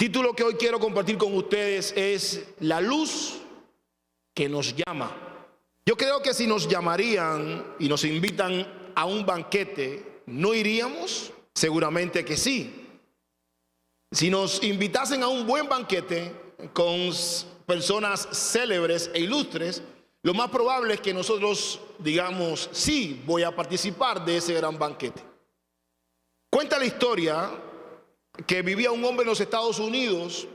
título que hoy quiero compartir con ustedes es La luz que nos llama. Yo creo que si nos llamarían y nos invitan a un banquete, ¿no iríamos? Seguramente que sí. Si nos invitasen a un buen banquete con personas célebres e ilustres, lo más probable es que nosotros digamos, sí, voy a participar de ese gran banquete. Cuenta la historia que vivía un hombre en los Estados Unidos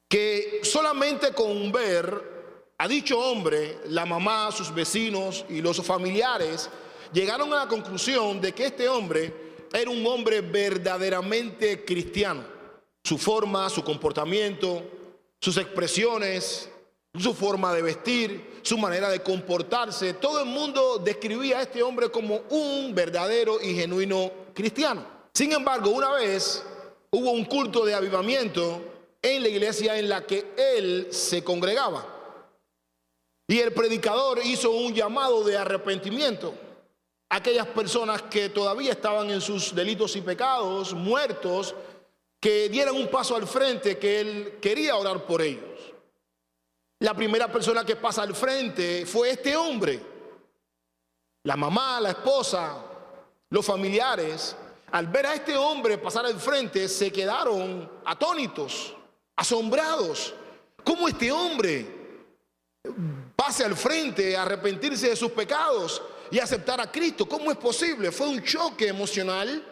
que solamente con ver a dicho hombre, la mamá, sus vecinos y los familiares llegaron a la conclusión de que este hombre era un hombre verdaderamente cristiano. Su forma, su comportamiento, sus expresiones, su forma de vestir, su manera de comportarse, todo el mundo describía a este hombre como un verdadero y genuino cristiano. Sin embargo, una vez hubo un culto de avivamiento en la iglesia en la que él se congregaba. Y el predicador hizo un llamado de arrepentimiento a aquellas personas que todavía estaban en sus delitos y pecados, muertos, que dieran un paso al frente, que él quería orar por ellos. La primera persona que pasa al frente fue este hombre. La mamá, la esposa, los familiares, al ver a este hombre pasar al frente, se quedaron atónitos, asombrados. ¿Cómo este hombre pase al frente a arrepentirse de sus pecados y aceptar a Cristo? ¿Cómo es posible? Fue un choque emocional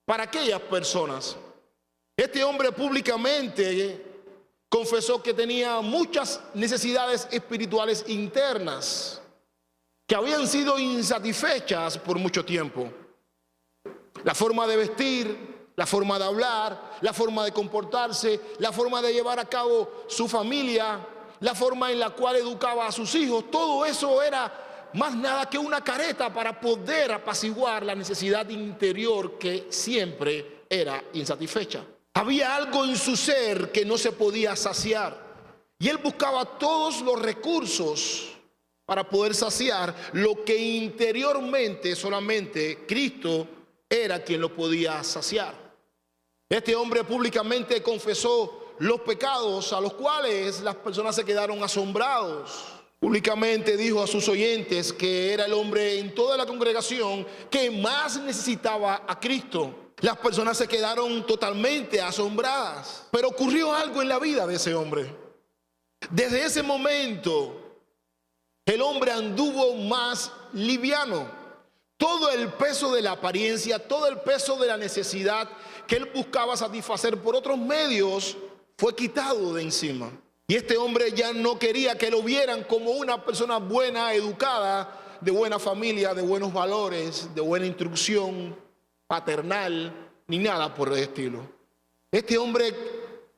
para aquellas personas. Este hombre públicamente confesó que tenía muchas necesidades espirituales internas que habían sido insatisfechas por mucho tiempo. La forma de vestir, la forma de hablar, la forma de comportarse, la forma de llevar a cabo su familia, la forma en la cual educaba a sus hijos, todo eso era más nada que una careta para poder apaciguar la necesidad interior que siempre era insatisfecha. Había algo en su ser que no se podía saciar y él buscaba todos los recursos para poder saciar lo que interiormente solamente Cristo era quien lo podía saciar. Este hombre públicamente confesó los pecados a los cuales las personas se quedaron asombrados. Públicamente dijo a sus oyentes que era el hombre en toda la congregación que más necesitaba a Cristo. Las personas se quedaron totalmente asombradas. Pero ocurrió algo en la vida de ese hombre. Desde ese momento, el hombre anduvo más liviano. Todo el peso de la apariencia, todo el peso de la necesidad que él buscaba satisfacer por otros medios fue quitado de encima. Y este hombre ya no quería que lo vieran como una persona buena, educada, de buena familia, de buenos valores, de buena instrucción paternal, ni nada por el estilo. Este hombre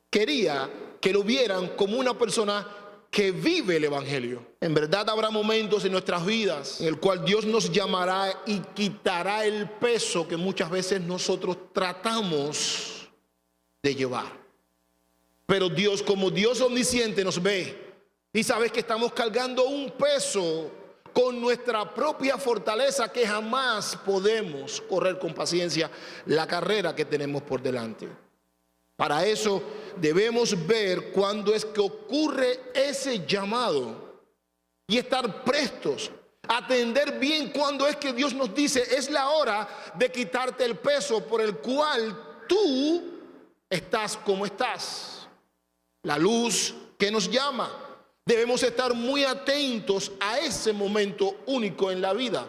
quería que lo vieran como una persona que vive el evangelio. En verdad habrá momentos en nuestras vidas en el cual Dios nos llamará y quitará el peso que muchas veces nosotros tratamos de llevar. Pero Dios, como Dios omnisciente, nos ve y sabe que estamos cargando un peso con nuestra propia fortaleza, que jamás podemos correr con paciencia la carrera que tenemos por delante. Para eso debemos ver cuándo es que ocurre ese llamado y estar prestos, atender bien cuándo es que Dios nos dice: es la hora de quitarte el peso por el cual tú estás como estás. La luz que nos llama. Debemos estar muy atentos a ese momento único en la vida.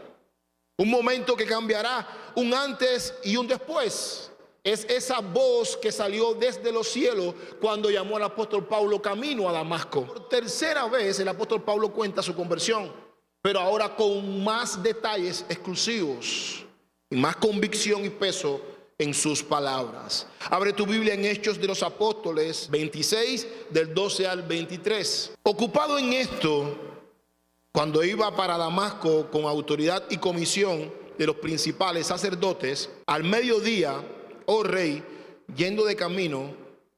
Un momento que cambiará un antes y un después. Es esa voz que salió desde los cielos cuando llamó al apóstol Pablo camino a Damasco. Por tercera vez el apóstol Pablo cuenta su conversión, pero ahora con más detalles exclusivos y más convicción y peso en sus palabras. Abre tu Biblia en Hechos de los Apóstoles 26, del 12 al 23. Ocupado en esto, cuando iba para Damasco con autoridad y comisión de los principales sacerdotes, al mediodía, oh rey, yendo de camino,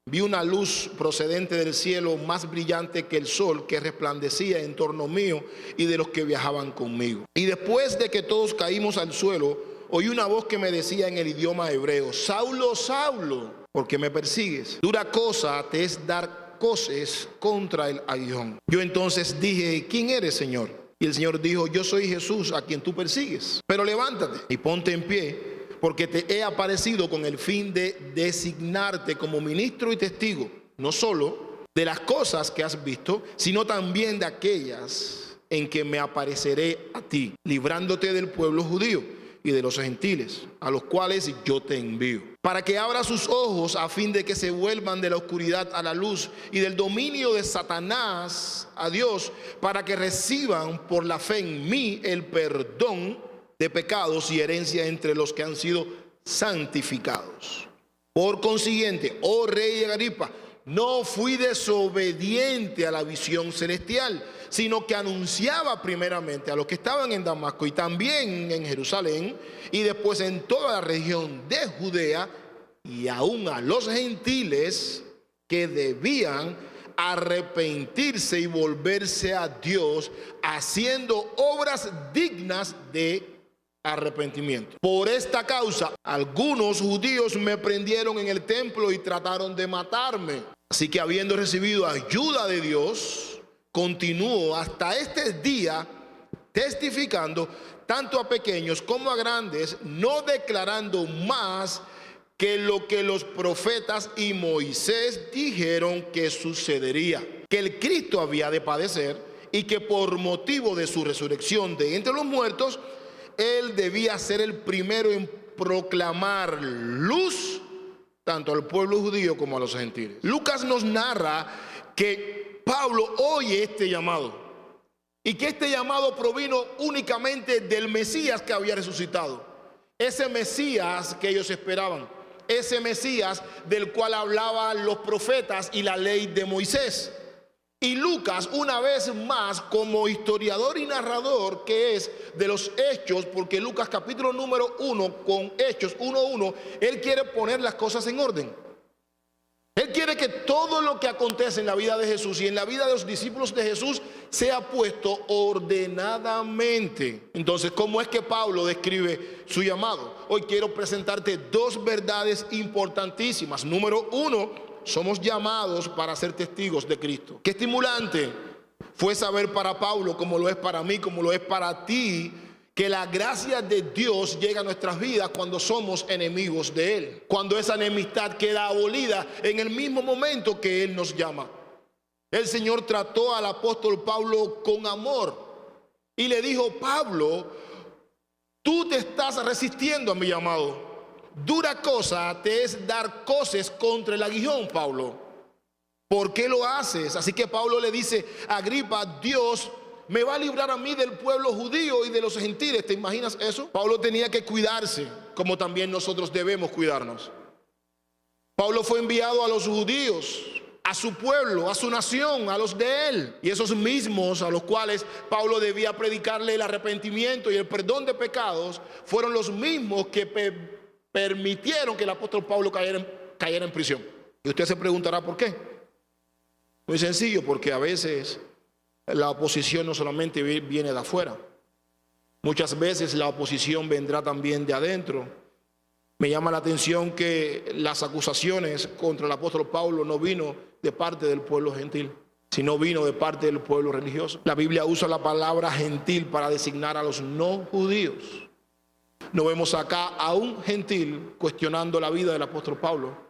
vi una luz procedente del cielo más brillante que el sol, que resplandecía en torno mío y de los que viajaban conmigo. Y después de que todos caímos al suelo, oí una voz que me decía en el idioma hebreo: Saulo, Saulo, ¿por qué me persigues? Dura cosa te es dar coces contra el aguijón. Yo entonces dije, ¿quién eres, Señor? Y el Señor dijo, yo soy Jesús a quien tú persigues. Pero levántate y ponte en pie, porque te he aparecido con el fin de designarte como ministro y testigo, no solo de las cosas que has visto, sino también de aquellas en que me apareceré a ti, librándote del pueblo judío y de los gentiles, a los cuales yo te envío, para que abra sus ojos a fin de que se vuelvan de la oscuridad a la luz y del dominio de Satanás a Dios, para que reciban por la fe en mí el perdón de pecados y herencia entre los que han sido santificados. Por consiguiente, oh rey Agripa, no fui desobediente a la visión celestial, sino que anunciaba primeramente a los que estaban en Damasco y también en Jerusalén y después en toda la región de Judea y aún a los gentiles que debían arrepentirse y volverse a Dios, haciendo obras dignas de arrepentimiento. Por esta causa, algunos judíos me prendieron en el templo y trataron de matarme. Así que habiendo recibido ayuda de Dios, continúo hasta este día testificando tanto a pequeños como a grandes, no declarando más que lo que los profetas y Moisés dijeron que sucedería, que el Cristo había de padecer y que por motivo de su resurrección de entre los muertos, él debía ser el primero en proclamar luz tanto al pueblo judío como a los gentiles. Lucas nos narra que Pablo oye este llamado y que este llamado provino únicamente del Mesías que había resucitado. Ese Mesías que ellos esperaban, ese Mesías del cual hablaban los profetas y la ley de Moisés. Y Lucas, una vez más, como historiador y narrador que es de los hechos, porque Lucas capítulo número 1 con Hechos 1:1, él quiere poner las cosas en orden. Él quiere que todo lo que acontece en la vida de Jesús y en la vida de los discípulos de Jesús sea puesto ordenadamente. Entonces, ¿cómo es que Pablo describe su llamado? Hoy quiero presentarte dos verdades importantísimas. Número uno, somos llamados para ser testigos de Cristo. Qué estimulante fue saber para Pablo, como lo es para mí, como lo es para ti, que la gracia de Dios llega a nuestras vidas cuando somos enemigos de Él, cuando esa enemistad queda abolida en el mismo momento que Él nos llama. El Señor trató al apóstol Pablo con amor y le dijo: Pablo, tú te estás resistiendo a mi llamado. Dura cosa te es dar coces contra el aguijón, Pablo. ¿Por qué lo haces? Así que Pablo le dice a Agripa: Dios me va a librar a mí del pueblo judío y de los gentiles. ¿Te imaginas eso? Pablo tenía que cuidarse, como también nosotros debemos cuidarnos. Pablo fue enviado a los judíos, a su pueblo, a su nación, a los de él. Y esos mismos a los cuales Pablo debía predicarle el arrepentimiento y el perdón de pecados, fueron los mismos que permitieron que el apóstol Pablo cayera en prisión. Y usted se preguntará por qué. Muy sencillo, porque a veces la oposición no solamente viene de afuera, muchas veces la oposición vendrá también de adentro. Me llama la atención que las acusaciones contra el apóstol Pablo no vino de parte del pueblo gentil, sino vino de parte del pueblo religioso. La Biblia usa la palabra gentil para designar a los no judíos. No vemos acá a un gentil cuestionando la vida del apóstol Pablo,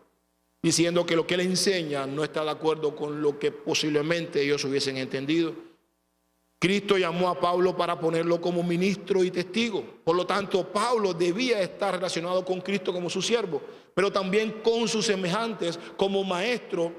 diciendo que lo que él enseña no está de acuerdo con lo que posiblemente ellos hubiesen entendido. Cristo llamó a Pablo para ponerlo como ministro y testigo. Por lo tanto, Pablo debía estar relacionado con Cristo como su siervo, pero también con sus semejantes como maestro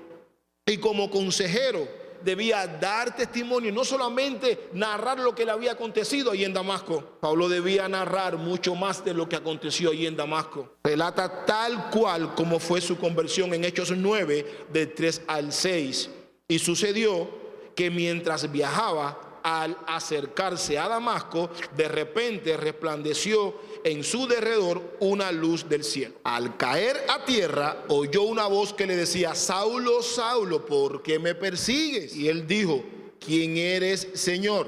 y como consejero. Debía dar testimonio, no solamente narrar lo que le había acontecido allí en Damasco. Pablo debía narrar mucho más de lo que aconteció allí en Damasco. Relata tal cual como fue su conversión en Hechos 9, del 3 al 6. Y sucedió que mientras viajaba, al acercarse a Damasco, de repente resplandeció en su derredor una luz del cielo. Al caer a tierra, oyó una voz que le decía: Saulo, Saulo, ¿por qué me persigues? Y él dijo: ¿quién eres, Señor?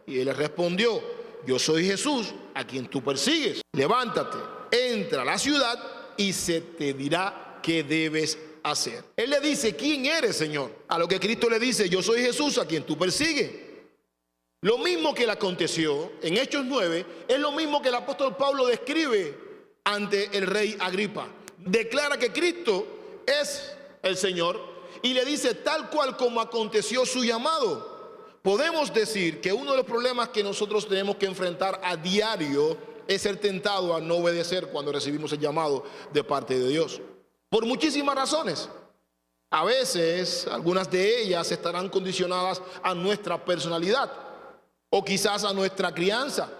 Y él le respondió: yo soy Jesús, a quien tú persigues. Levántate, entra a la ciudad y se te dirá qué debes hacer. Él le dice, ¿quién eres, Señor? A lo que Cristo le dice, yo soy Jesús a quien tú persigues. Lo mismo que le aconteció en Hechos 9 es lo mismo que el apóstol Pablo describe ante el rey Agripa. Declara que Cristo es el Señor y le dice tal cual como aconteció su llamado. Podemos decir que uno de los problemas que nosotros tenemos que enfrentar a diario es ser tentado a no obedecer cuando recibimos el llamado de parte de Dios. Por muchísimas razones. A veces, algunas de ellas estarán condicionadas a nuestra personalidad, o quizás a nuestra crianza,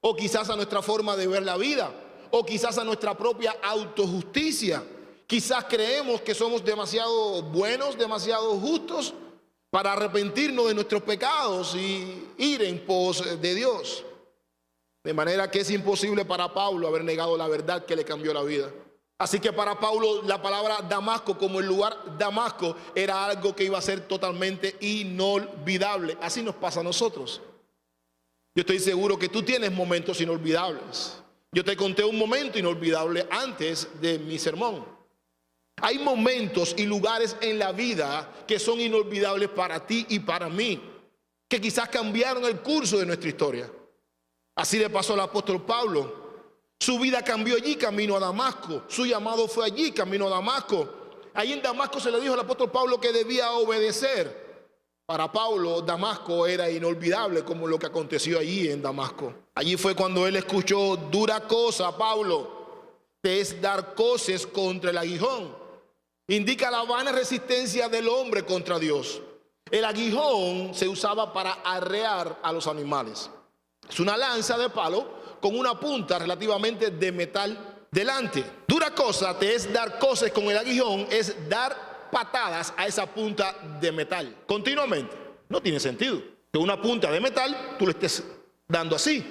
o quizás a nuestra forma de ver la vida, o quizás a nuestra propia autojusticia. Quizás creemos que somos demasiado buenos, demasiado justos para arrepentirnos de nuestros pecados y ir en pos de Dios. De manera que es imposible para Pablo haber negado la verdad que le cambió la vida. Así que para Pablo la palabra Damasco, como el lugar Damasco, era algo que iba a ser totalmente inolvidable. Así nos pasa a nosotros. Yo estoy seguro que tú tienes momentos inolvidables. Yo te conté un momento inolvidable antes de mi sermón. Hay momentos y lugares en la vida que son inolvidables para ti y para mí, que quizás cambiaron el curso de nuestra historia. Así le pasó al apóstol Pablo. Su vida cambió allí camino a Damasco. Su llamado fue allí camino a Damasco. Allí en Damasco se le dijo al apóstol Pablo que debía obedecer. Para Pablo, Damasco era inolvidable como lo que aconteció allí en Damasco. Allí fue cuando él escuchó: dura cosa, Pablo, te es dar coces contra el aguijón. Indica la vana resistencia del hombre contra Dios. El aguijón se usaba para arrear a los animales. Es una lanza de palo con una punta relativamente de metal delante. Dura cosa te es dar coces con el aguijón, es dar patadas a esa punta de metal continuamente. No tiene sentido que una punta de metal tú le estés dando así.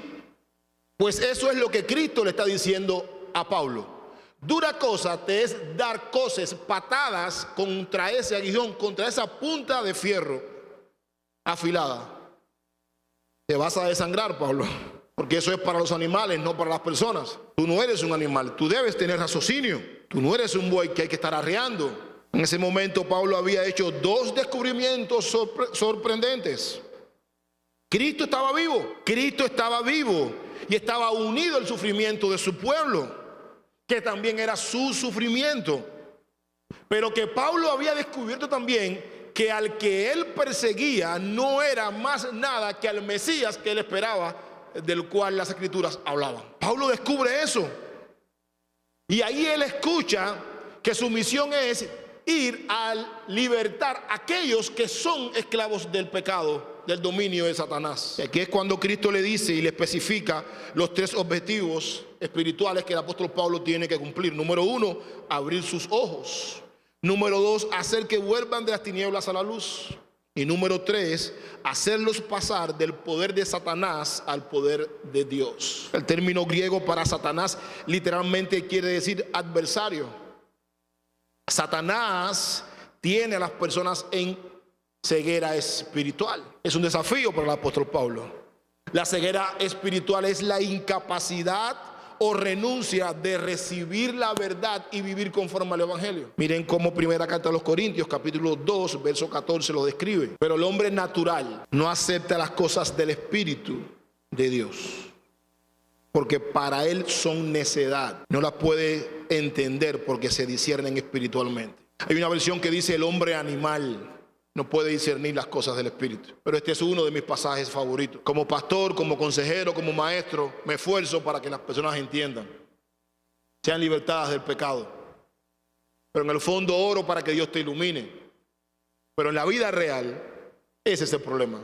Pues eso es lo que Cristo le está diciendo a Pablo. Dura cosa te es dar coces, patadas contra ese aguijón, contra esa punta de fierro afilada. Te vas a desangrar, Pablo, porque eso es para los animales, no para las personas. Tú no eres un animal, tú debes tener raciocinio. Tú no eres un buey que hay que estar arreando. En ese momento Pablo había hecho dos descubrimientos sorprendentes. Cristo estaba vivo y estaba unido al sufrimiento de su pueblo, que también era su sufrimiento. Pero que Pablo había descubierto también que al que él perseguía no era más nada que al Mesías que él esperaba, del cual las escrituras hablaban. Pablo descubre eso. Y ahí él escucha que su misión es ir a libertar a aquellos que son esclavos del pecado, del dominio de Satanás. Y aquí es cuando Cristo le dice y le especifica los tres objetivos espirituales que el apóstol Pablo tiene que cumplir. Número 1, abrir sus ojos. Número 2, hacer que vuelvan de las tinieblas a la luz. Y número 3, hacerlos pasar del poder de Satanás al poder de Dios. El término griego para Satanás literalmente quiere decir adversario. Satanás tiene a las personas en ceguera espiritual. Es un desafío para el apóstol Pablo. La ceguera espiritual es la incapacidad o renuncia de recibir la verdad y vivir conforme al evangelio. Miren cómo primera carta a los Corintios, capítulo 2, verso 14 lo describe. Pero el hombre natural no acepta las cosas del Espíritu de Dios, porque para él son necedad. No las puede entender porque se disciernen espiritualmente. Hay una versión que dice el hombre animal no puede discernir las cosas del Espíritu. Pero este es uno de mis pasajes favoritos. Como pastor, como consejero, como maestro, me esfuerzo para que las personas entiendan, sean libertadas del pecado. Pero en el fondo oro para que Dios te ilumine. Pero en la vida real, ese es el problema.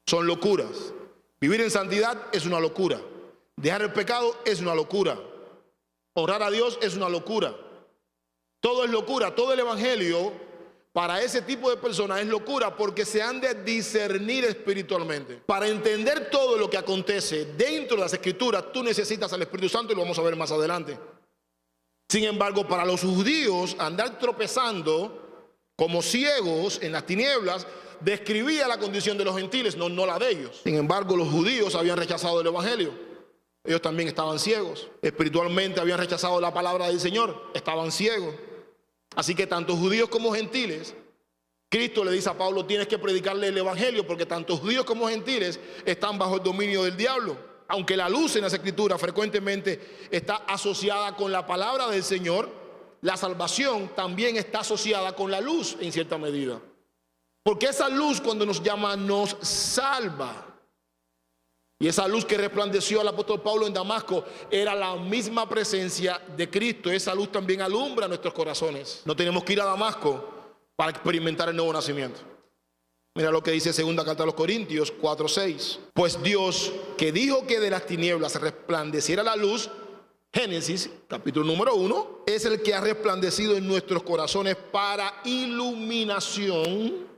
Son locuras. Vivir en santidad es una locura. Dejar el pecado es una locura. Honrar a Dios es una locura. Todo es locura. Todo el evangelio para ese tipo de personas es locura, porque se han de discernir espiritualmente. Para entender todo lo que acontece dentro de las escrituras, tú necesitas al Espíritu Santo, y lo vamos a ver más adelante. Sin embargo, para los judíos, andar tropezando como ciegos en las tinieblas describía la condición de los gentiles, no la de ellos. Sin embargo, los judíos habían rechazado el evangelio. Ellos también estaban ciegos. Espiritualmente habían rechazado la palabra del Señor, estaban ciegos. Así que tanto judíos como gentiles, Cristo le dice a Pablo, tienes que predicarle el evangelio, porque tanto judíos como gentiles están bajo el dominio del diablo. Aunque la luz en las escrituras frecuentemente está asociada con la palabra del Señor, la salvación también está asociada con la luz en cierta medida. Porque esa luz, cuando nos llama, nos salva. Y esa luz que resplandeció al apóstol Pablo en Damasco era la misma presencia de Cristo. Esa luz también alumbra nuestros corazones. No tenemos que ir a Damasco para experimentar el nuevo nacimiento. Mira lo que dice segunda carta a los Corintios 4:6. Pues Dios, que dijo que de las tinieblas resplandeciera la luz, Génesis capítulo número 1, es el que ha resplandecido en nuestros corazones para iluminación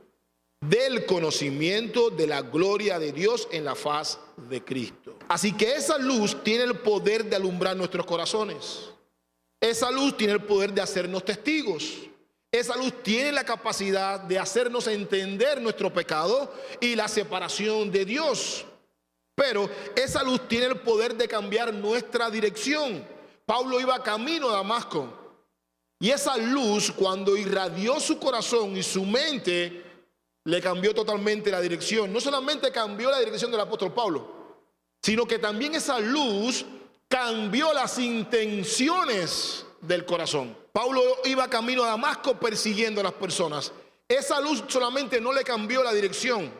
del conocimiento de la gloria de Dios en la faz de Cristo. Así que esa luz tiene el poder de alumbrar nuestros corazones. Esa luz tiene el poder de hacernos testigos. Esa luz tiene la capacidad de hacernos entender nuestro pecado y la separación de Dios. Pero esa luz tiene el poder de cambiar nuestra dirección. Pablo iba camino a Damasco y esa luz, cuando irradió su corazón y su mente, le cambió totalmente la dirección. No solamente cambió la dirección del apóstol Pablo, sino que también esa luz cambió las intenciones del corazón. Pablo iba camino a Damasco persiguiendo a las personas. Esa luz solamente no le cambió la dirección,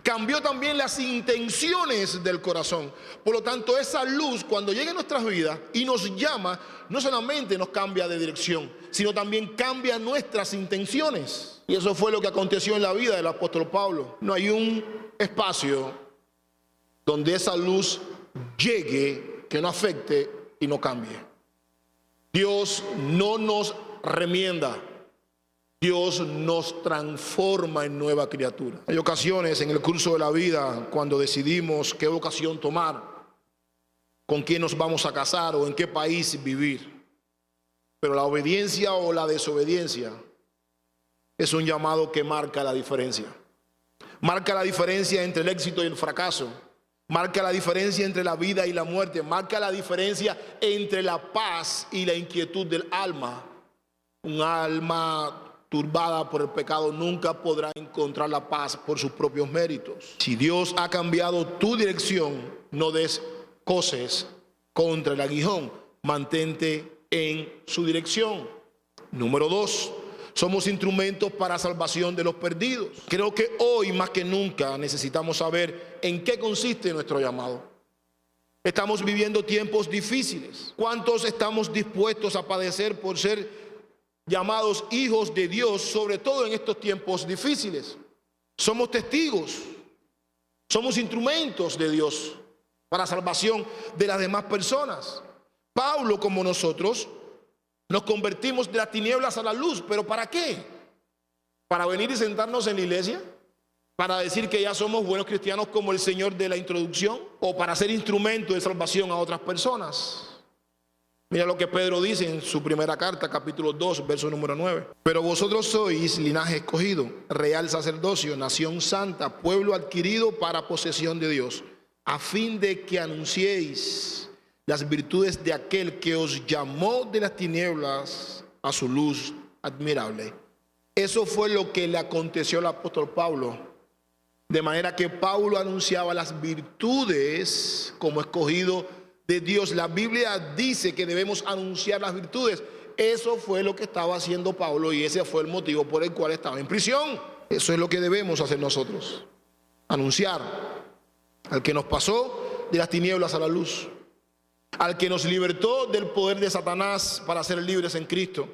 cambió también las intenciones del corazón. Por lo tanto, esa luz, cuando llega a nuestras vidas y nos llama, no solamente nos cambia de dirección, sino también cambia nuestras intenciones. Y eso fue lo que aconteció en la vida del apóstol Pablo. No hay un espacio donde esa luz llegue que no afecte y no cambie. Dios no nos remienda, Dios nos transforma en nueva criatura. Hay ocasiones en el curso de la vida cuando decidimos qué vocación tomar, con quién nos vamos a casar o en qué país vivir. Pero la obediencia o la desobediencia es un llamado que marca la diferencia. Marca la diferencia entre el éxito y el fracaso. Marca la diferencia entre la vida y la muerte. Marca la diferencia entre la paz y la inquietud del alma. Un alma turbada por el pecado nunca podrá encontrar la paz por sus propios méritos. Si Dios ha cambiado tu dirección, no des coces contra el aguijón. Mantente en su dirección. Número 2. Somos instrumentos para salvación de los perdidos. Creo que hoy más que nunca necesitamos saber en qué consiste nuestro llamado. Estamos viviendo tiempos difíciles. ¿Cuántos estamos dispuestos a padecer por ser llamados hijos de Dios, sobre todo en estos tiempos difíciles? Somos testigos, somos instrumentos de Dios para salvación de las demás personas. Pablo, como nosotros, nos convertimos de las tinieblas a la luz. ¿Pero para qué? ¿Para venir y sentarnos en la iglesia? ¿Para decir que ya somos buenos cristianos como el Señor de la introducción? ¿O para ser instrumento de salvación a otras personas? Mira lo que Pedro dice en su primera carta, capítulo 2, verso número 9. Pero vosotros sois linaje escogido, real sacerdocio, nación santa, pueblo adquirido para posesión de Dios, a fin de que anunciéis las virtudes de aquel que os llamó de las tinieblas a su luz admirable. Eso fue lo que le aconteció al apóstol Pablo. De manera que Pablo anunciaba las virtudes como escogido de Dios. La Biblia dice que debemos anunciar las virtudes. Eso fue lo que estaba haciendo Pablo y ese fue el motivo por el cual estaba en prisión. Eso es lo que debemos hacer nosotros. Anunciar al que nos pasó de las tinieblas a la luz, al que nos libertó del poder de Satanás para ser libres en Cristo,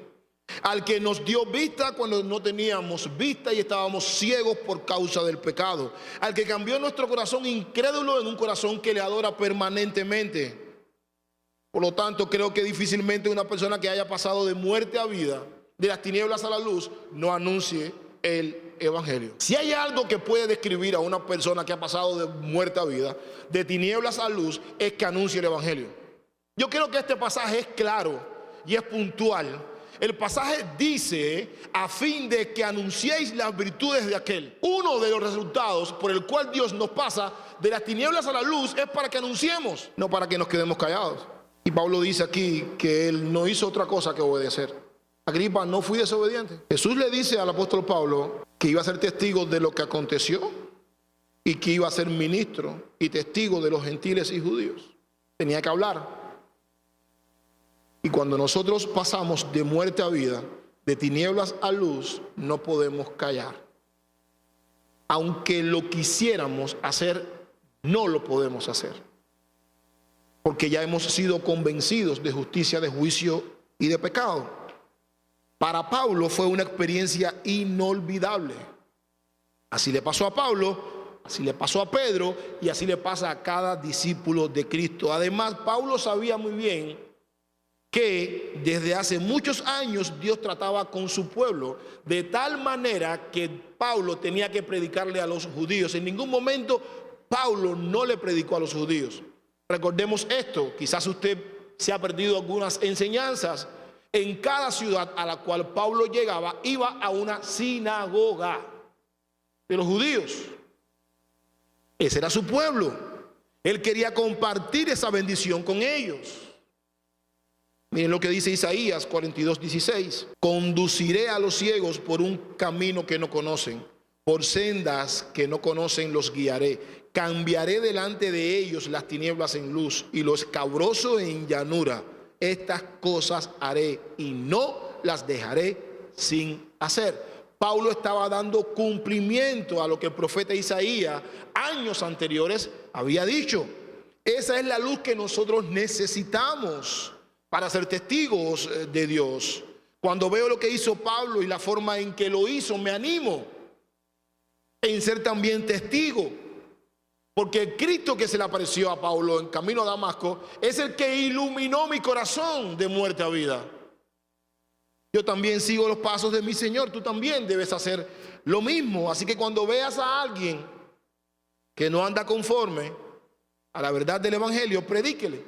al que nos dio vista cuando no teníamos vista y estábamos ciegos por causa del pecado, al que cambió nuestro corazón incrédulo en un corazón que le adora permanentemente. Por lo tanto, creo que difícilmente una persona que haya pasado de muerte a vida, de las tinieblas a la luz, no anuncie el evangelio. Si hay algo que puede describir a una persona que ha pasado de muerte a vida, de tinieblas a luz, es que anuncie el evangelio. Yo creo que este pasaje es claro y es puntual. El pasaje dice, a fin de que anunciéis las virtudes de aquel. Uno de los resultados por el cual Dios nos pasa de las tinieblas a la luz es para que anunciemos, no para que nos quedemos callados. Y Pablo dice aquí que él no hizo otra cosa que obedecer. Agripa, no fui desobediente. Jesús le dice al apóstol Pablo que iba a ser testigo de lo que aconteció y que iba a ser ministro y testigo de los gentiles y judíos. Tenía que hablar. Y cuando nosotros pasamos de muerte a vida, de tinieblas a luz, no podemos callar. Aunque lo quisiéramos hacer, no lo podemos hacer. Porque ya hemos sido convencidos de justicia, de juicio y de pecado. Para Pablo fue una experiencia inolvidable. Así le pasó a Pablo, así le pasó a Pedro y así le pasa a cada discípulo de Cristo. Además, Pablo sabía muy bien que desde hace muchos años Dios trataba con su pueblo de tal manera que Pablo tenía que predicarle a los judíos. En ningún momento Pablo no le predicó a los judíos. Recordemos esto, quizás usted se ha perdido algunas enseñanzas. En cada ciudad a la cual Pablo llegaba, iba a una sinagoga de los judíos. Ese era su pueblo. Él quería compartir esa bendición con ellos. Miren lo que dice Isaías 42:16. Conduciré a los ciegos por un camino que no conocen, por sendas que no conocen los guiaré. Cambiaré delante de ellos las tinieblas en luz y lo escabroso en llanura. Estas cosas haré y no las dejaré sin hacer. Pablo estaba dando cumplimiento a lo que el profeta Isaías años anteriores había dicho. Esa es la luz que nosotros necesitamos para ser testigos de Dios. Cuando veo lo que hizo Pablo y la forma en que lo hizo, me animo en ser también testigo. Porque el Cristo que se le apareció a Pablo en camino a Damasco es el que iluminó mi corazón de muerte a vida. Yo también sigo los pasos de mi Señor. Tú también debes hacer lo mismo. Así que cuando veas a alguien que no anda conforme a la verdad del Evangelio, predíquele.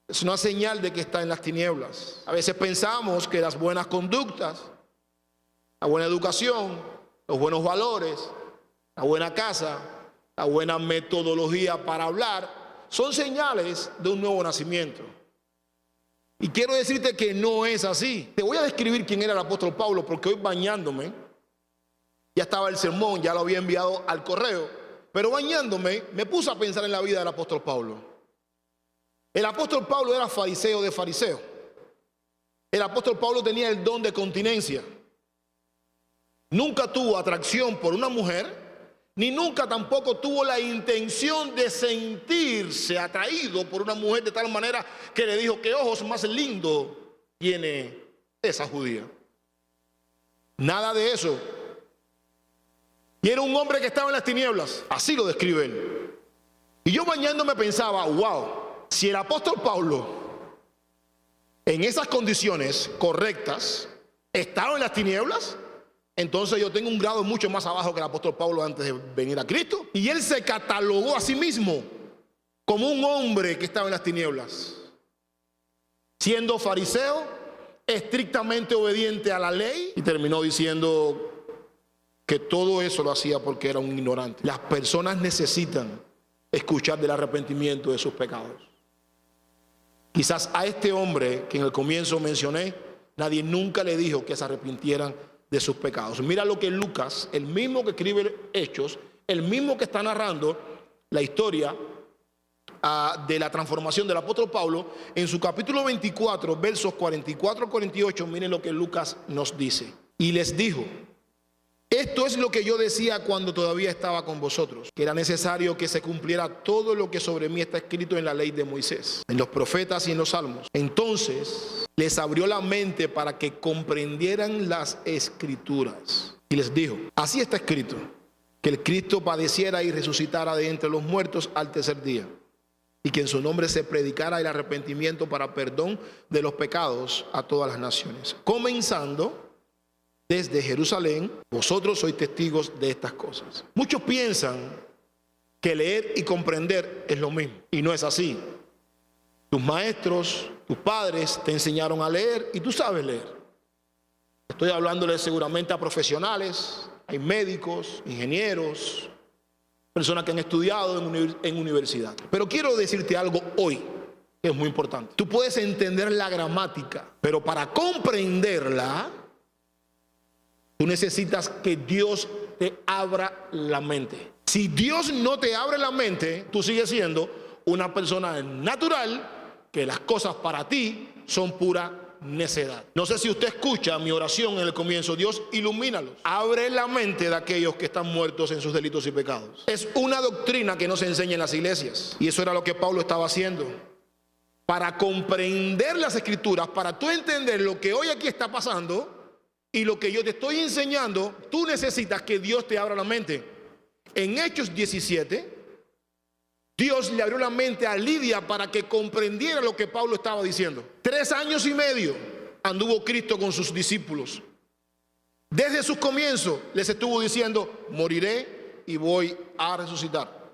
Es una señal de que está en las tinieblas. A veces pensamos que las buenas conductas, la buena educación, los buenos valores, la buena casa, la buena metodología para hablar, son señales de un nuevo nacimiento. Y quiero decirte que no es así. Te voy a describir quién era el apóstol Pablo, porque hoy bañándome, ya estaba el sermón, ya lo había enviado al correo, pero bañándome me puse a pensar en la vida del apóstol Pablo. El apóstol Pablo era fariseo de fariseos. El apóstol Pablo tenía el don de continencia. Nunca tuvo atracción por una mujer, ni nunca tampoco tuvo la intención de sentirse atraído por una mujer de tal manera que le dijo: qué ojos más lindos tiene esa judía. Nada de eso. Y era un hombre que estaba en las tinieblas. Así lo describe él. Y yo bañándome pensaba: wow, si el apóstol Pablo en esas condiciones correctas estaba en las tinieblas, entonces yo tengo un grado mucho más abajo que el apóstol Pablo antes de venir a Cristo. Y él se catalogó a sí mismo como un hombre que estaba en las tinieblas, siendo fariseo, estrictamente obediente a la ley, y terminó diciendo que todo eso lo hacía porque era un ignorante. Las personas necesitan escuchar del arrepentimiento de sus pecados. Quizás a este hombre que en el comienzo mencioné, nadie nunca le dijo que se arrepintieran de sus pecados. Mira lo que Lucas, el mismo que escribe Hechos, el mismo que está narrando la historia de la transformación del apóstol Pablo, en su capítulo 24, versos 44 al 48, miren lo que Lucas nos dice. Y les dijo: esto es lo que yo decía cuando todavía estaba con vosotros, que era necesario que se cumpliera todo lo que sobre mí está escrito en la ley de Moisés, en los profetas y en los salmos. Entonces les abrió la mente para que comprendieran las escrituras. Y les dijo: así está escrito, que el Cristo padeciera y resucitara de entre los muertos al tercer día, y que en su nombre se predicara el arrepentimiento para perdón de los pecados a todas las naciones, comenzando desde Jerusalén. Vosotros sois testigos de estas cosas. Muchos piensan que leer y comprender es lo mismo, y no es así. Tus maestros, tus padres te enseñaron a leer y tú sabes leer. Estoy hablándole seguramente a profesionales, hay médicos, ingenieros, personas que han estudiado en universidad. Pero quiero decirte algo hoy. Es muy importante. Tú puedes entender la gramática, pero para comprenderla, tú necesitas que Dios te abra la mente. Si Dios no te abre la mente, tú sigues siendo una persona natural, que las cosas para ti son pura necedad. No sé si usted escucha mi oración en el comienzo. Dios, ilumínalos. Abre la mente de aquellos que están muertos en sus delitos y pecados. Es una doctrina que no se enseña en las iglesias. Y eso era lo que Pablo estaba haciendo. Para comprender las escrituras, para tú entender lo que hoy aquí está pasando y lo que yo te estoy enseñando, tú necesitas que Dios te abra la mente. En Hechos 17, Dios le abrió la mente a Lidia para que comprendiera lo que Pablo estaba diciendo. 3 años y medio anduvo Cristo con sus discípulos. Desde sus comienzos les estuvo diciendo: moriré y voy a resucitar.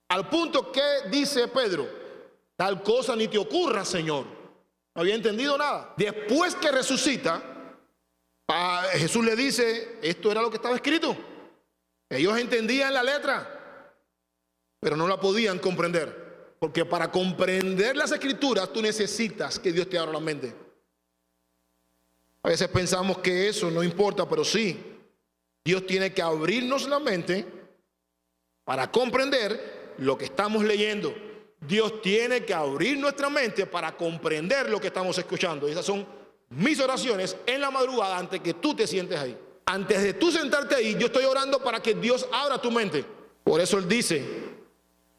Al punto que dice Pedro: tal cosa ni te ocurra, Señor. No había entendido nada. Después que resucita, Jesús le dice: esto era lo que estaba escrito. Ellos entendían la letra, pero no la podían comprender, porque para comprender las escrituras tú necesitas que Dios te abra la mente. A veces pensamos que eso no importa, pero sí, Dios tiene que abrirnos la mente para comprender lo que estamos leyendo. Dios tiene que abrir nuestra mente para comprender lo que estamos escuchando. Y esas son mis oraciones en la madrugada antes que tú te sientes ahí. Antes de tú sentarte ahí, yo estoy orando para que Dios abra tu mente. Por eso Él dice: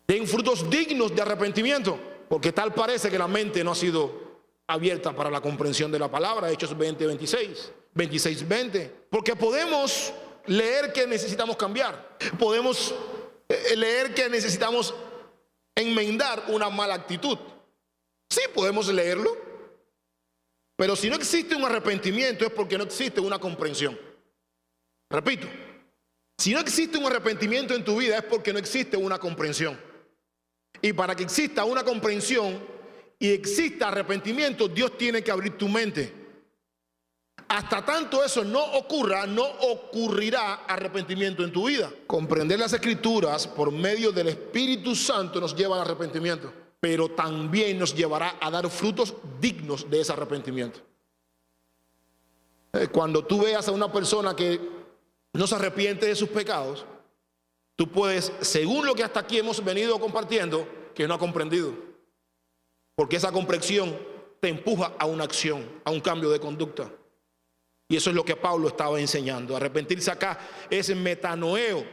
den frutos dignos de arrepentimiento, porque tal parece que la mente no ha sido abierta para la comprensión de la palabra. Hechos 26:20. Porque podemos leer que necesitamos cambiar, podemos leer que necesitamos enmendar una mala actitud. Sí, podemos leerlo, pero si no existe un arrepentimiento es porque no existe una comprensión. Repito, si no existe un arrepentimiento en tu vida es porque no existe una comprensión. Y para que exista una comprensión y exista arrepentimiento, Dios tiene que abrir tu mente. Hasta tanto eso no ocurra, no ocurrirá arrepentimiento en tu vida. Comprender las escrituras por medio del Espíritu Santo nos lleva al arrepentimiento, pero también nos llevará a dar frutos dignos de ese arrepentimiento. Cuando tú veas a una persona que no se arrepiente de sus pecados, tú puedes, según lo que hasta aquí hemos venido compartiendo, que no ha comprendido. Porque esa comprensión te empuja a una acción, a un cambio de conducta. Y eso es lo que Pablo estaba enseñando. Arrepentirse acá es metanoeo,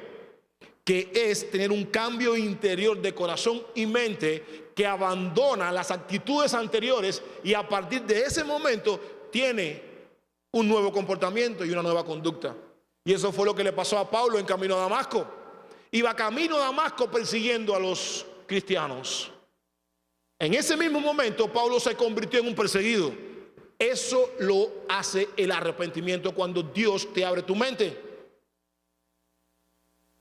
que es tener un cambio interior de corazón y mente que abandona las actitudes anteriores y a partir de ese momento tiene un nuevo comportamiento y una nueva conducta. Y eso fue lo que le pasó a Pablo en camino a Damasco. Iba camino a Damasco persiguiendo a los cristianos. En ese mismo momento Pablo se convirtió en un perseguido. Eso lo hace el arrepentimiento, cuando Dios te abre tu mente.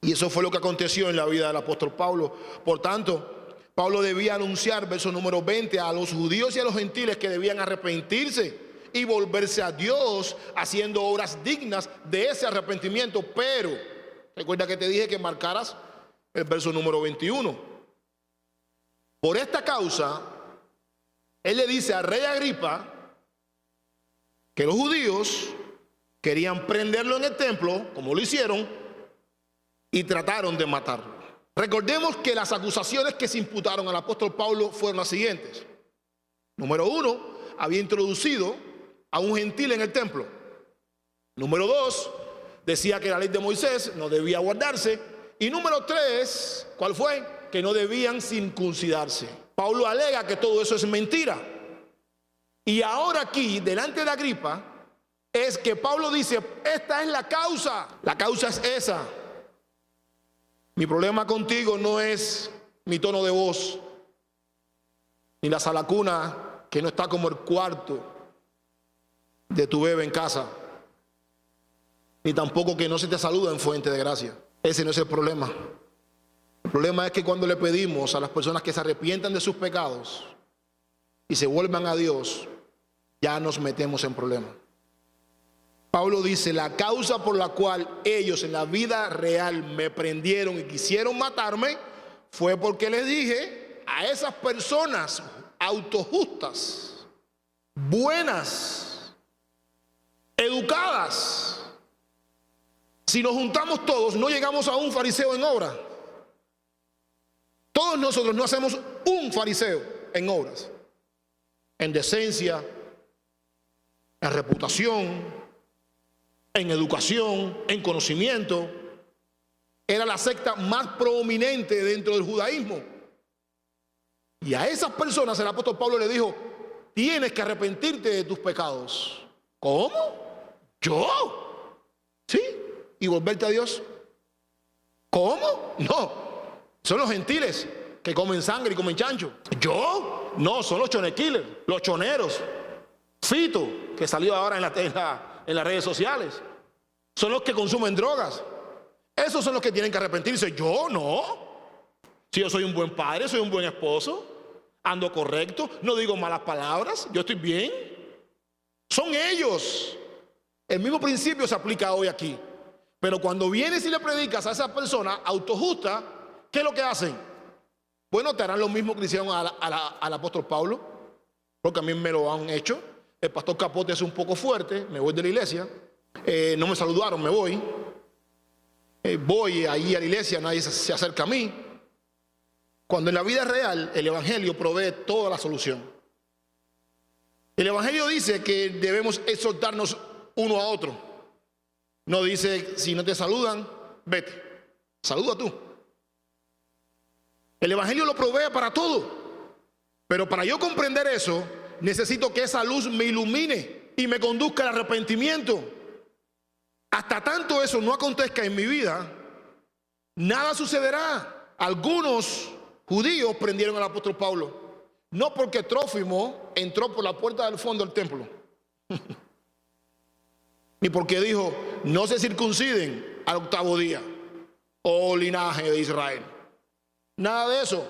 Y eso fue lo que aconteció en la vida del apóstol Pablo. Por tanto, Pablo debía anunciar, verso número 20, a los judíos y a los gentiles que debían arrepentirse y volverse a Dios, haciendo obras dignas de ese arrepentimiento. Pero recuerda que te dije que marcaras el verso número 21. Por esta causa, él le dice al rey Agripa que los judíos querían prenderlo en el templo, como lo hicieron, y trataron de matarlo. Recordemos que las acusaciones que se imputaron al apóstol Pablo fueron las siguientes. Número 1, había introducido a un gentil en el templo. Número 2, decía que la ley de Moisés no debía guardarse. Y número 3, ¿cuál fue? Que no debían circuncidarse. Pablo alega que todo eso es mentira. Y ahora aquí, delante de Agripa, es que Pablo dice: esta es la causa. La causa es esa. Mi problema contigo no es mi tono de voz, ni la salacuna que no está como el cuarto de tu bebé en casa, ni tampoco que no se te saluda en fuente de gracia. Ese no es el problema. El problema es que cuando le pedimos a las personas que se arrepientan de sus pecados y se vuelvan a Dios, ya nos metemos en problemas. Pablo dice: la causa por la cual ellos en la vida real me prendieron y quisieron matarme fue porque les dije a esas personas, autojustas, buenas, educadas. Si nos juntamos todos, no llegamos a un fariseo en obra. Todos nosotros no hacemos un fariseo en obras, en decencia, en reputación, en educación, en conocimiento. Era la secta más prominente dentro del judaísmo. Y a esas personas el apóstol Pablo le dijo: tienes que arrepentirte de tus pecados. ¿Cómo? ¿Yo? ¿Sí? ¿Y volverte a Dios? ¿Cómo? No. Son los gentiles que comen sangre y comen chancho. ¿Yo? No, son los chonekillers, los choneros. Fito, que salió ahora en las redes sociales. Son los que consumen drogas. Esos son los que tienen que arrepentirse. Yo no. Si yo soy un buen padre, soy un buen esposo, ando correcto, no digo malas palabras, yo estoy bien. Son ellos. El mismo principio se aplica hoy aquí. Pero cuando vienes y le predicas a esa persona autojusta, ¿qué es lo que hacen? Bueno, te harán lo mismo que le hicieron al apóstol Pablo, porque a mí me lo han hecho. El pastor Capote es un poco fuerte, me voy de la iglesia, no me saludaron, me voy. Voy ahí a la iglesia, nadie se acerca a mí. Cuando en la vida real el evangelio provee toda la solución. El evangelio dice que debemos exhortarnos uno a otro. No dice: si no te saludan, vete, saluda tú. El evangelio lo provee para todo. Pero para yo comprender eso, necesito que esa luz me ilumine y me conduzca al arrepentimiento. Hasta tanto eso no acontezca en mi vida, nada sucederá. Algunos judíos prendieron al apóstol Pablo, no porque Trófimo entró por la puerta del fondo del templo, ni porque dijo: no se circunciden al 8º día, oh linaje de Israel. Nada de eso.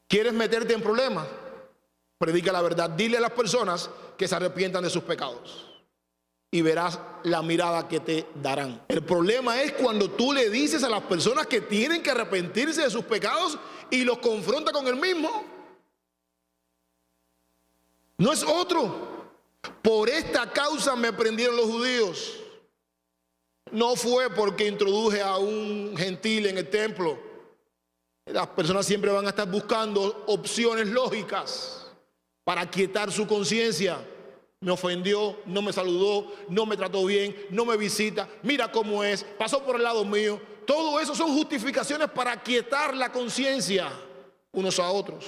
¿Quieres meterte en problemas? Predica la verdad. Dile a las personas que se arrepientan de sus pecados y verás la mirada que te darán. El problema es cuando tú le dices a las personas que tienen que arrepentirse de sus pecados y los confronta con el mismo. No es otro. Por esta causa me prendieron los judíos. No fue porque introduje a un gentil en el templo. Las personas siempre van a estar buscando opciones lógicas para aquietar su conciencia. Me ofendió, no me saludó, no me trató bien, no me visita, mira cómo es, pasó por el lado mío. Todo eso son justificaciones para aquietar la conciencia unos a otros.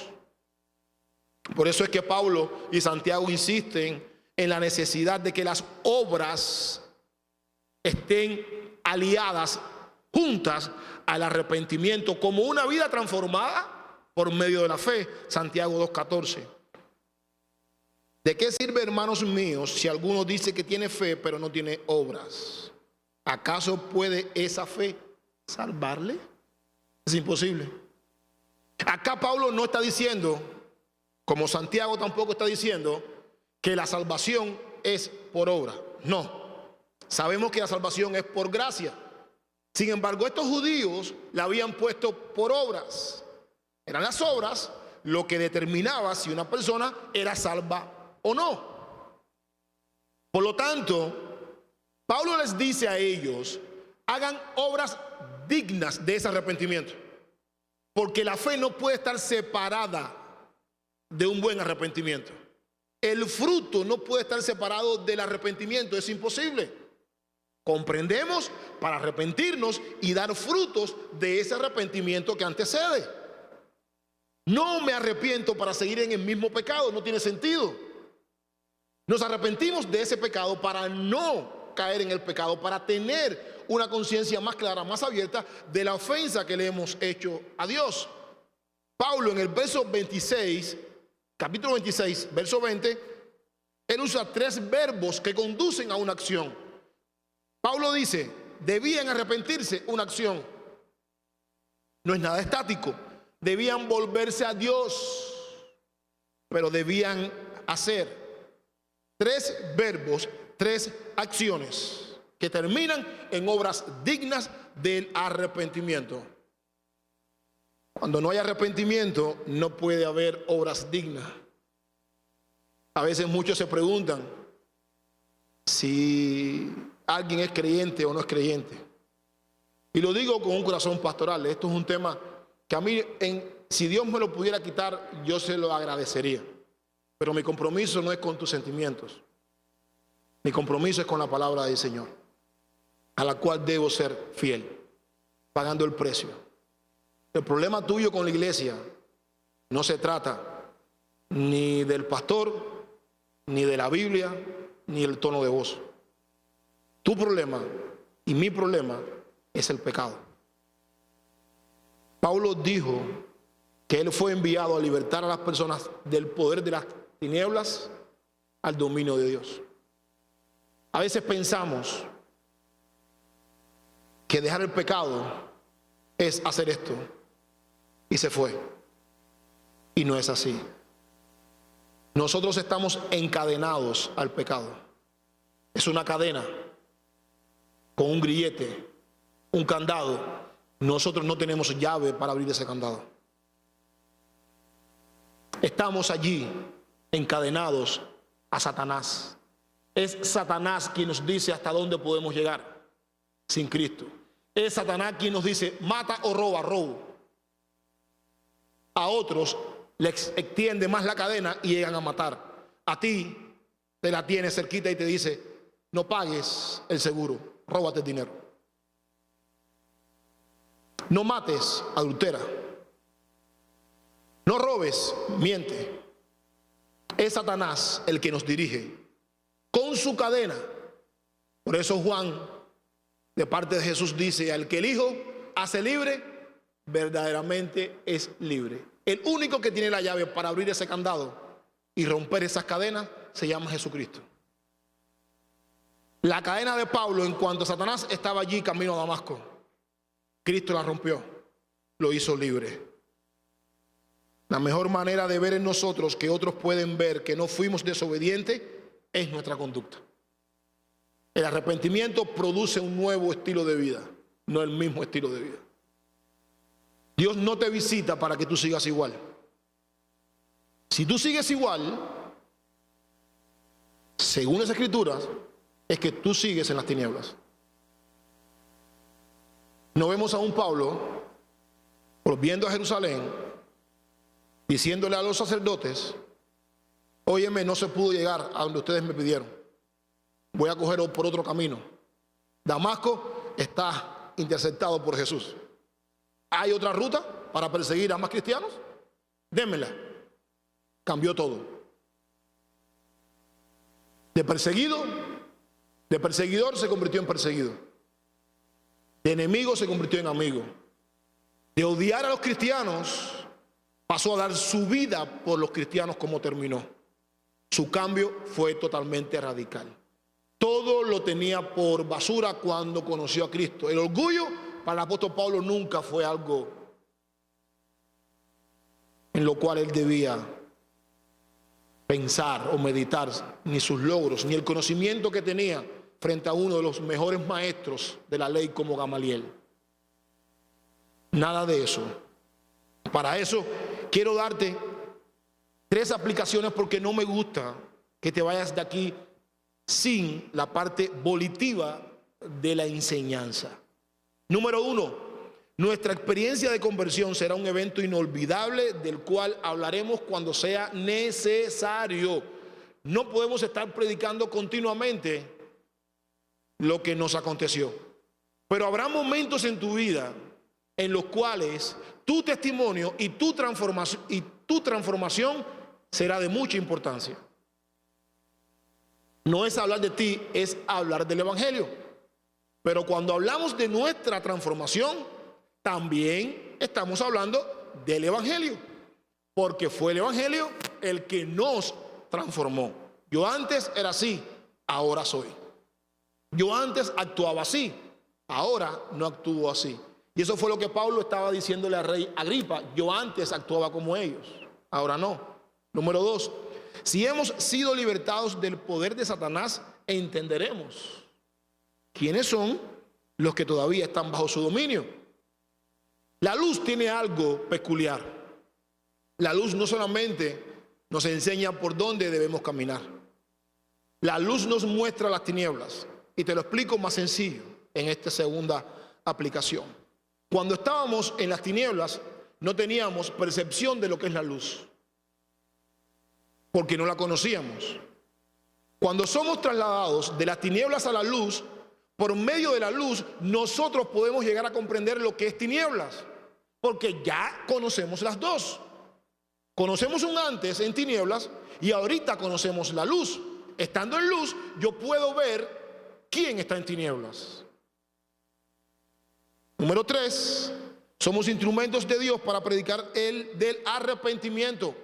Por eso es que Pablo y Santiago insisten en la necesidad de que las obras estén aliadas, juntas al arrepentimiento, como una vida transformada por medio de la fe. Santiago 2:14. ¿De qué sirve, hermanos míos, si alguno dice que tiene fe pero no tiene obras? ¿Acaso puede esa fe salvarle? Es imposible. Acá Pablo no está diciendo, como Santiago tampoco está diciendo, que la salvación es por obra. No. Sabemos que la salvación es por gracia. Sin embargo, estos judíos la habían puesto por obras. Eran las obras lo que determinaba si una persona era salva o no. Por lo tanto, Pablo les dice a ellos: hagan obras dignas de ese arrepentimiento, porque la fe no puede estar separada de un buen arrepentimiento. El fruto no puede estar separado del arrepentimiento, es imposible. Comprendemos para arrepentirnos y dar frutos de ese arrepentimiento que antecede. No me arrepiento para seguir en el mismo pecado, no tiene sentido. Nos arrepentimos de ese pecado para no caer en el pecado, para tener una conciencia más clara, más abierta de la ofensa que le hemos hecho a Dios. Pablo en el verso 26, capítulo 26, verso 20, él usa 3 verbos que conducen a una acción. Pablo dice: debían arrepentirse, una acción. No es nada estático. Debían volverse a Dios, pero debían hacer 3 verbos, 3 acciones que terminan en obras dignas del arrepentimiento. Cuando no hay arrepentimiento, no puede haber obras dignas. A veces muchos se preguntan si alguien es creyente o no es creyente. Y lo digo con un corazón pastoral. Esto es un tema que a mí, si Dios me lo pudiera quitar, yo se lo agradecería. Pero mi compromiso no es con tus sentimientos. Mi compromiso es con la palabra del Señor, a la cual debo ser fiel, pagando el precio. El problema tuyo con la iglesia no se trata ni del pastor, ni de la Biblia, ni del tono de voz. Tu problema y mi problema es el pecado. Pablo dijo que él fue enviado a libertar a las personas del poder de las tinieblas al dominio de Dios. A veces pensamos que dejar el pecado es hacer esto y se fue. Y no es así. Nosotros estamos encadenados al pecado. Es una cadena con un grillete, un candado. Nosotros no tenemos llave para abrir ese candado. Estamos allí encadenados a Satanás. Es Satanás quien nos dice hasta dónde podemos llegar sin Cristo. Es Satanás quien nos dice mata o roba, robo. A otros les extiende más la cadena y llegan a matar. A ti te la tiene cerquita y te dice no pagues el seguro, róbate el dinero. No mates, adultera. No robes, miente. Es Satanás el que nos dirige con su cadena. Por eso Juan, de parte de Jesús, dice: al que el Hijo hace libre, verdaderamente es libre. El único que tiene la llave para abrir ese candado y romper esas cadenas se llama Jesucristo. La cadena de Pablo, en cuanto Satanás estaba allí camino a Damasco, Cristo la rompió, lo hizo libre. La mejor manera de ver en nosotros que otros pueden ver que no fuimos desobedientes es nuestra conducta. El arrepentimiento produce un nuevo estilo de vida, no el mismo estilo de vida. Dios no te visita para que tú sigas igual. Si tú sigues igual, según las Escrituras, es que tú sigues en las tinieblas. No vemos a un Pablo volviendo a Jerusalén, diciéndole a los sacerdotes: óyeme, no se pudo llegar a donde ustedes me pidieron, voy a coger por otro camino. Damasco está interceptado por Jesús. ¿Hay otra ruta para perseguir a más cristianos? Démela. Cambió todo. De perseguidor se convirtió en perseguido. De enemigo se convirtió en amigo. De odiar a los cristianos pasó a dar su vida por los cristianos como terminó. Su cambio fue totalmente radical. Todo lo tenía por basura cuando conoció a Cristo. El orgullo para el apóstol Pablo nunca fue algo en lo cual él debía pensar o meditar, ni sus logros, ni el conocimiento que tenía frente a uno de los mejores maestros de la ley como Gamaliel. Nada de eso. Para eso quiero darte 3 aplicaciones, porque no me gusta que te vayas de aquí sin la parte volitiva de la enseñanza. Número 1, nuestra experiencia de conversión será un evento inolvidable del cual hablaremos cuando sea necesario. No podemos estar predicando continuamente lo que nos aconteció, pero habrá momentos en tu vida en los cuales tu testimonio y tu transformación será de mucha importancia. No es hablar de ti, es hablar del Evangelio. Pero cuando hablamos de nuestra transformación, también estamos hablando del Evangelio, porque fue el Evangelio el que nos transformó. Yo antes era así, ahora soy. Yo antes actuaba así, ahora no actúo así. Y eso fue lo que Pablo estaba diciéndole al rey Agripa: yo antes actuaba como ellos, ahora no. Número 2, si hemos sido libertados del poder de Satanás, entenderemos quiénes son los que todavía están bajo su dominio. La luz tiene algo peculiar. La luz no solamente nos enseña por dónde debemos caminar. La luz nos muestra las tinieblas. Y te lo explico más sencillo en esta segunda aplicación. Cuando estábamos en las tinieblas, no teníamos percepción de lo que es la luz, porque no la conocíamos. Cuando somos trasladados de las tinieblas a la luz, por medio de la luz, nosotros podemos llegar a comprender lo que es tinieblas, porque ya conocemos las dos. Conocemos un antes en tinieblas y ahorita conocemos la luz. Estando en luz, yo puedo ver quién está en tinieblas. Número 3, somos instrumentos de Dios para predicar el del arrepentimiento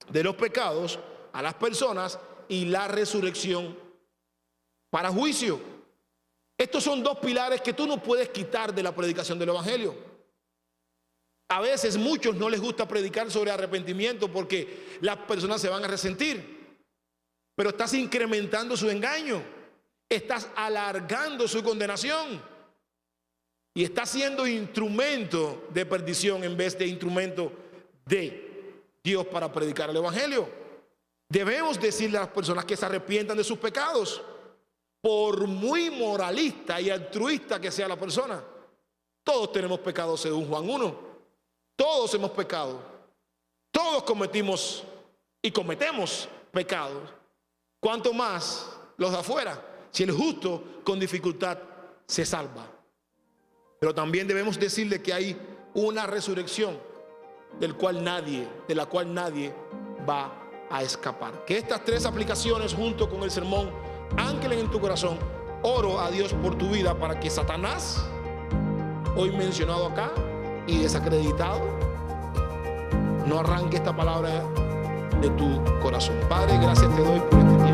de los pecados a las personas y la resurrección para juicio. Estos son dos pilares que tú no puedes quitar de la predicación del evangelio. A veces muchos no les gusta predicar sobre arrepentimiento porque las personas se van a resentir, pero estás incrementando su engaño, estás alargando su condenación y estás siendo instrumento de perdición en vez de instrumento de Dios para predicar el evangelio. Debemos decirle a las personas que se arrepientan de sus pecados, por muy moralista y altruista que sea la persona. Todos tenemos pecados según Juan 1. Todos hemos pecado. Todos cometimos y cometemos pecados. ¿Cuánto más los de afuera? Si el justo con dificultad se salva. Pero también debemos decirle que hay una resurrección de la cual nadie va a escapar. Que estas 3 aplicaciones junto con el sermón anclen en tu corazón. Oro a Dios por tu vida para que Satanás, hoy mencionado acá y desacreditado, no arranque esta palabra de tu corazón. Padre, gracias te doy por este tiempo.